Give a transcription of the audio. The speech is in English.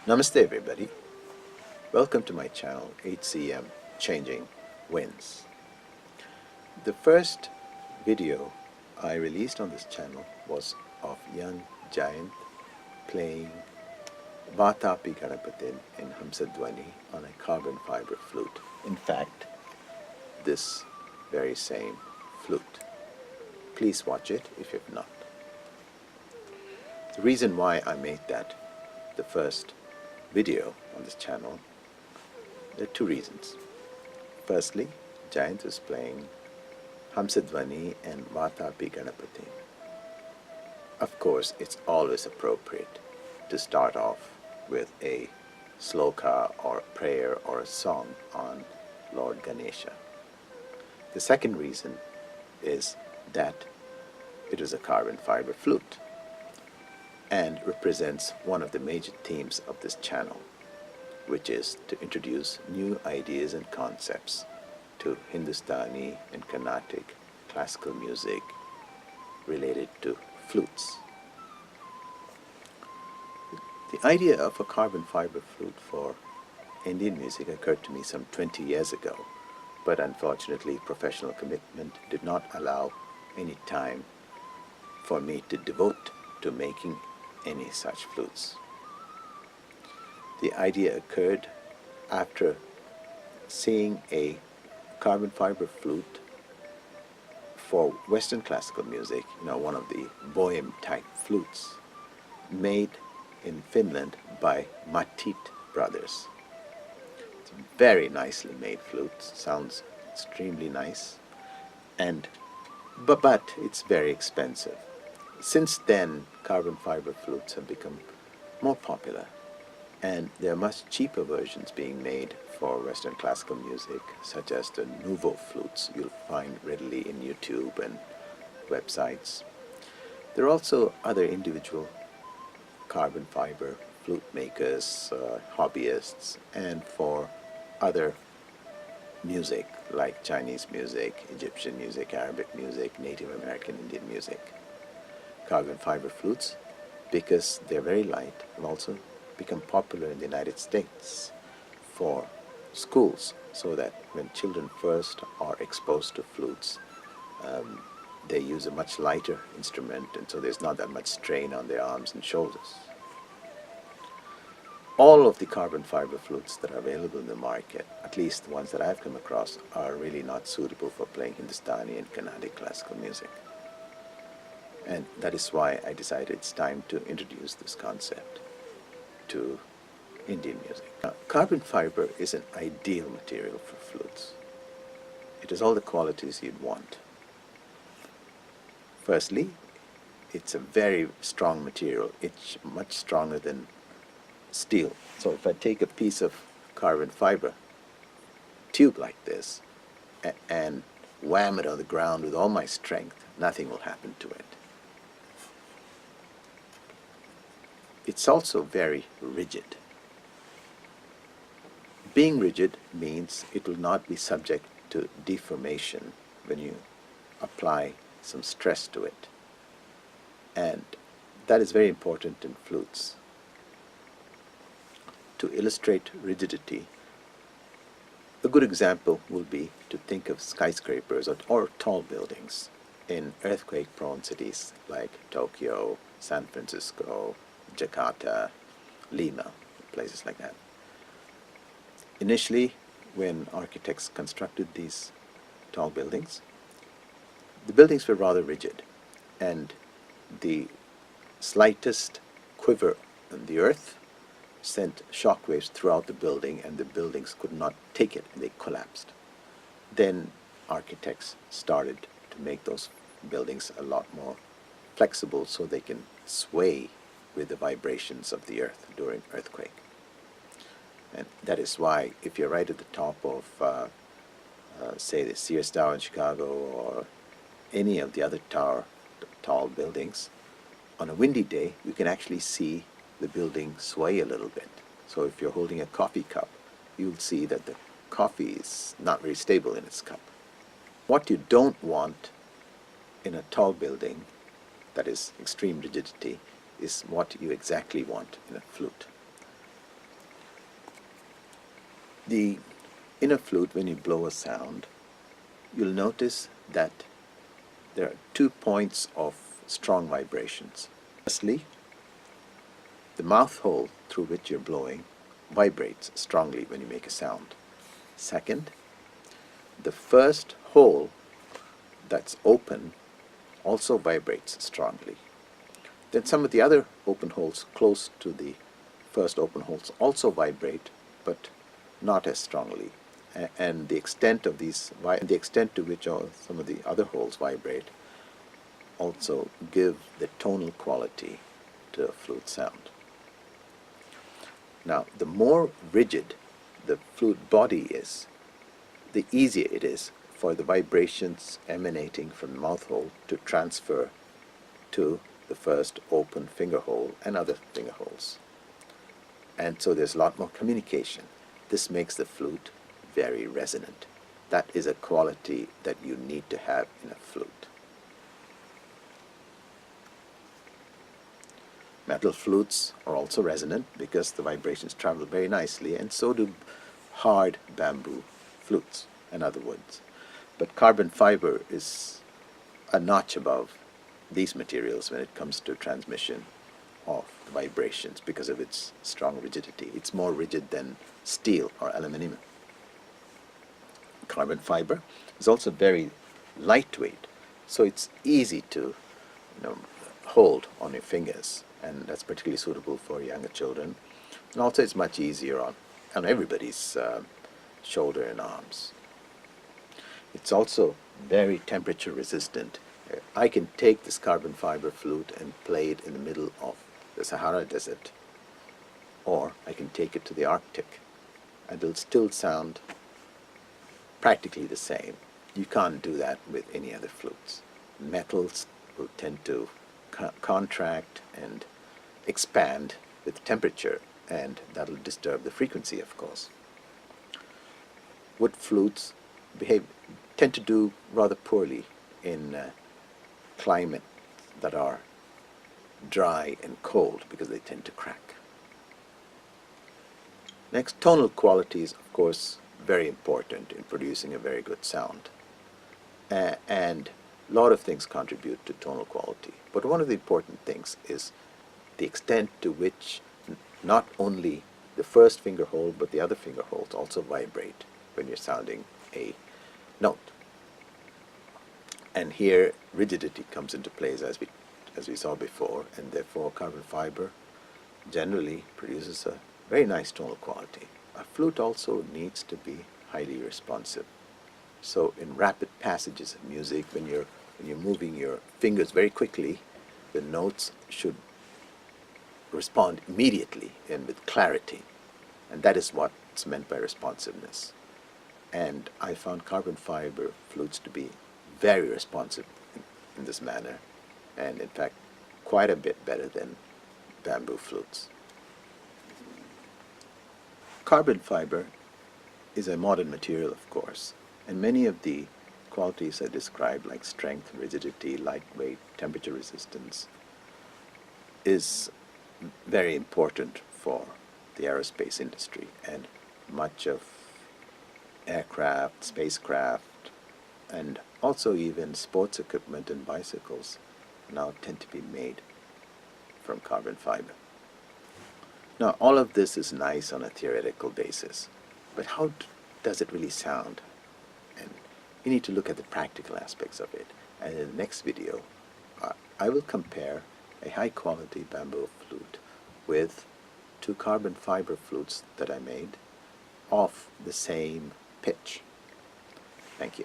Namaste everybody. Welcome to my channel HCM Changing Winds. The first video I released on this channel was of young giant playing Vatapi Ganapatin in Hamsadwani on a carbon fiber flute. In fact, this very same flute. Please watch it if you have not. The reason why I made that the first video on this channel, there are two reasons. Firstly, Giant is playing Hamsadwani and Vatapi Ganapati. Of course, it's always appropriate to start off with a sloka or a prayer or a song on Lord Ganesha. The second reason is that it is a carbon fiber flute and represents one of the major themes of this channel, which is to introduce new ideas and concepts to Hindustani and Carnatic classical music related to flutes. The idea of a carbon fiber flute for Indian music occurred to me some 20 years ago, but unfortunately professional commitment did not allow any time for me to devote to making any such flutes. The idea occurred after seeing a carbon fiber flute for Western classical music, one of the bohem type flutes made in Finland by Mattit brothers. It's a very nicely made flute, sounds extremely nice, but it's very expensive. Since then, carbon fiber flutes have become more popular, and there are much cheaper versions being made for Western classical music, such as the Nouveau flutes you'll find readily in YouTube and websites. There are also other individual carbon fiber flute makers, hobbyists, and for other music like Chinese music, Egyptian music, Arabic music, Native American Indian music. Carbon fiber flutes, because they're very light, have also become popular in the United States for schools, so that when children first are exposed to flutes, they use a much lighter instrument, and so there's not that much strain on their arms and shoulders. All of the carbon fiber flutes that are available in the market, at least the ones that I've come across, are really not suitable for playing Hindustani and Carnatic classical music. And that is why I decided it's time to introduce this concept to Indian music. Now, carbon fiber is an ideal material for flutes. It has all the qualities you'd want. Firstly, it's a very strong material. It's much stronger than steel. So if I take a piece of carbon fiber tube like this and wham it on the ground with all my strength, nothing will happen to it. It's also very rigid. Being rigid means it will not be subject to deformation when you apply some stress to it. And that is very important in flutes. To illustrate rigidity, a good example will be to think of skyscrapers or tall buildings in earthquake-prone cities like Tokyo, San Francisco, Jakarta, Lima, places like that. Initially, when architects constructed these tall buildings, the buildings were rather rigid, and the slightest quiver in the earth sent shock waves throughout the building, and the buildings could not take it, and they collapsed. Then architects started to make those buildings a lot more flexible so they can sway with the vibrations of the earth during earthquake. And that is why if you're right at the top of, say, the Sears Tower in Chicago or any of the other tall buildings, on a windy day, you can actually see the building sway a little bit. So if you're holding a coffee cup, you'll see that the coffee is not very stable in its cup. What you don't want in a tall building that is extreme rigidity is what you exactly want in a flute. The in a flute, when you blow a sound, you'll notice that there are 2 points of strong vibrations. Firstly, the mouth hole through which you're blowing vibrates strongly when you make a sound. Second, the first hole that's open also vibrates strongly. Then some of the other open holes close to the first open holes also vibrate, but not as strongly. And the extent of the extent to which some of the other holes vibrate also give the tonal quality to a flute sound. Now, the more rigid the flute body is, the easier it is for the vibrations emanating from the mouth hole to transfer to the first open finger hole and other finger holes. And so there's a lot more communication. This makes the flute very resonant. That is a quality that you need to have in a flute. Metal flutes are also resonant because the vibrations travel very nicely, and so do hard bamboo flutes and other woods. But carbon fiber is a notch above these materials when it comes to transmission of the vibrations because of its strong rigidity. It's more rigid than steel or aluminum. Carbon fiber is also very lightweight, so it's easy to hold on your fingers, and that's particularly suitable for younger children. And also it's much easier on everybody's shoulder and arms. It's also very temperature resistant. I can take this carbon fiber flute and play it in the middle of the Sahara Desert, or I can take it to the Arctic, and it'll still sound practically the same. You can't do that with any other flutes. Metals will tend to contract and expand with temperature, and that'll disturb the frequency, of course. Wood flutes tend to do rather poorly in climate that are dry and cold because they tend to crack. Next, tonal quality is, of course, very important in producing a very good sound. And a lot of things contribute to tonal quality. But one of the important things is the extent to which not only the first finger hole but the other finger holes also vibrate when you're sounding a note. And here rigidity comes into play as we saw before, and therefore carbon fiber generally produces a very nice tonal quality. A flute also needs to be highly responsive. So in rapid passages of music, when you're moving your fingers very quickly, the notes should respond immediately and with clarity. And that is what's meant by responsiveness. And I found carbon fiber flutes to be very responsive in this manner, and in fact quite a bit better than bamboo flutes. Carbon fiber is a modern material, of course, and many of the qualities I described, like strength, rigidity, lightweight, temperature resistance, is very important for the aerospace industry, and much of aircraft, spacecraft, and also even sports equipment and bicycles now tend to be made from carbon fiber. Now, all of this is nice on a theoretical basis, but how does it really sound? And you need to look at the practical aspects of it. And in the next video, I will compare a high-quality bamboo flute with 2 carbon fiber flutes that I made of the same pitch. Thank you.